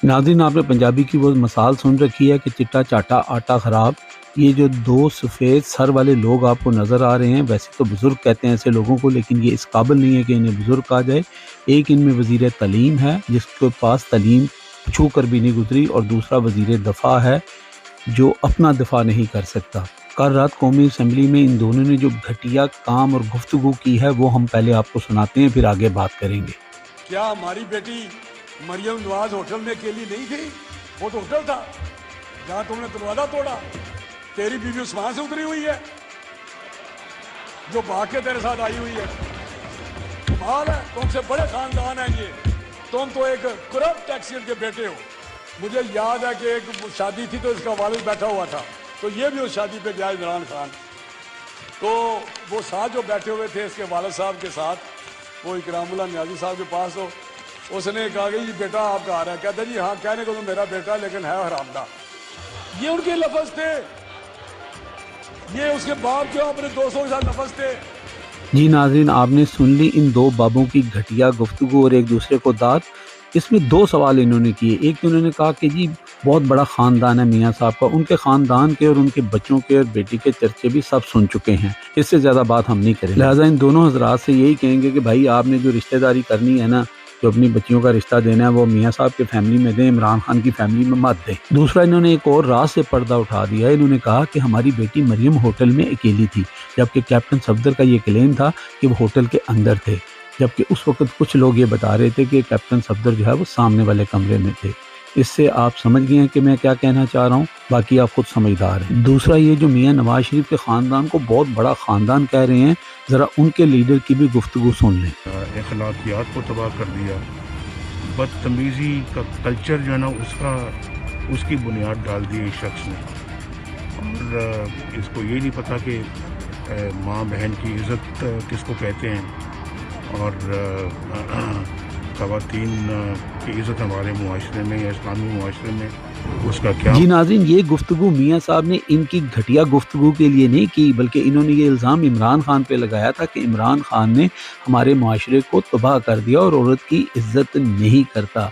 नाज़रीन, आपने पंजाबी की वो मिसाल सुन रखी है कि चिट्टा चाटा आटा ख़राब। ये जो दो सफ़ेद सर वाले लोग आपको नज़र आ रहे हैं, वैसे तो बुज़ुर्ग कहते हैं ऐसे लोगों को, लेकिन ये इस काबिल नहीं है कि इन्हें बुज़ुर्ग कहा जाए। एक इनमें वज़ीर तालीम है जिसके पास तालीम छू कर भी नहीं गुजरी, और दूसरा वज़ीर दफ़ा है जो अपना दफ़ा नहीं कर सकता। कल रात कौमी असम्बली में इन दोनों ने जो घटिया काम और गुफ्तगू की है वो हम पहले आपको सुनाते हैं, फिर आगे बात करेंगे। क्या हमारी बेटी मरियम नवाज होटल में अकेली नहीं थी? वो तो होटल था जहाँ तुमने दरवाजा तोड़ा। तेरी बीवी उस्मान से उतरी हुई है जो भाग के तेरे साथ आई हुई है। कमाल है, तुमसे बड़े खानदान है ये। तुम तो एक करप्ट टैक्सीर के बेटे हो। मुझे याद है कि एक शादी थी तो इसका वालिद बैठा हुआ था, तो ये भी उस शादी पे गया इमरान खान। तो वो साथ जो बैठे हुए थे इसके वालिद साहब के साथ, वो इकरामुल्लाह नियाज़ी साहब के पास, तो उसने कहा कि ये बेटा आपका आ रहा है। कहता जी हाँ, कहने को तो मेरा बेटा लेकिन है हरामदा। ये उनके लफ्ज़ थे, ये उसके बाप के अपने दोस्तों के साथ लफ्ज़ थे। जी नाज़रीन, आपने सुन ली इन दो बाबों की घटिया गुफ्तगू और एक दूसरे को दाद। इसमें दो सवाल इन्होंने किए। एक तो इन्होंने कहा कि जी बहुत बड़ा ख़ानदान है मियाँ साहब का, उनके ख़ानदान के और उनके बच्चों के और बेटी के चर्चे भी सब सुन चुके हैं, इससे ज़्यादा बात हम नहीं करेंगे। लिहाजा इन दोनों हज़रात से यही कहेंगे कि भाई आपने जो रिश्तेदारी करनी है ना, जो अपनी बच्चियों का रिश्ता देना है, वो मियाँ साहब के फैमिली में दें, इमरान खान की फैमिली में मत दें। दूसरा, इन्होंने एक और राज से पर्दा उठा दिया है। इन्होंने कहा कि हमारी बेटी मरियम होटल में अकेली थी, जबकि कैप्टन सफदर का ये क्लेम था कि वो होटल के अंदर थे, जबकि उस वक्त कुछ लोग ये बता रहे थे कि कैप्टन सफदर जो है वो सामने वाले कमरे में थे। इससे आप समझ गए हैं कि मैं क्या कहना चाह रहा हूँ, बाकी आप खुद समझदार हैं। दूसरा, ये जो मियाँ नवाज शरीफ के ख़ानदान को बहुत बड़ा ख़ानदान कह रहे हैं, ज़रा उनके लीडर की भी गुफ्तगू सुन लें। अखलाकियात को तबाह कर दिया, बदतमीज़ी का कल्चर जो है ना उसकी बुनियाद डाल दी इस शख्स ने। और इसको ये नहीं पता कि माँ बहन की इज़्ज़त किसको कहते हैं, और ख़वातीन की इज़्ज़त हमारे मुआशरे में या इस्लामी मुआशरे में उसका क्या। जी नाज़रीन, ये गुफ्तगू मियाँ साहब ने इनकी घटिया गुफ्तगू के लिए नहीं की, बल्कि इन्होंने ये इल्ज़ाम इमरान खान पे लगाया था कि इमरान खान ने हमारे मुआशरे को तबाह कर दिया और औरत की इज़्ज़त नहीं करता,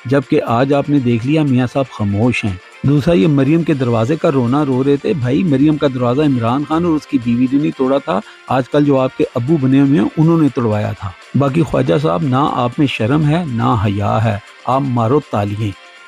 जबकि आज आपने देख लिया मियाँ साहब खामोश हैं। दूसरा, ये मरियम के दरवाजे का रोना रो रहे थे। भाई मरियम का दरवाज़ा इमरान खान और उसकी बीवी ने नहीं तोड़ा था, आजकल जो आपके अब्बू बने हुए हैं उन्होंने तोड़वाया था। बाकी ख्वाजा साहब, ना आप में शर्म है ना हया है, आप मारो तालियां।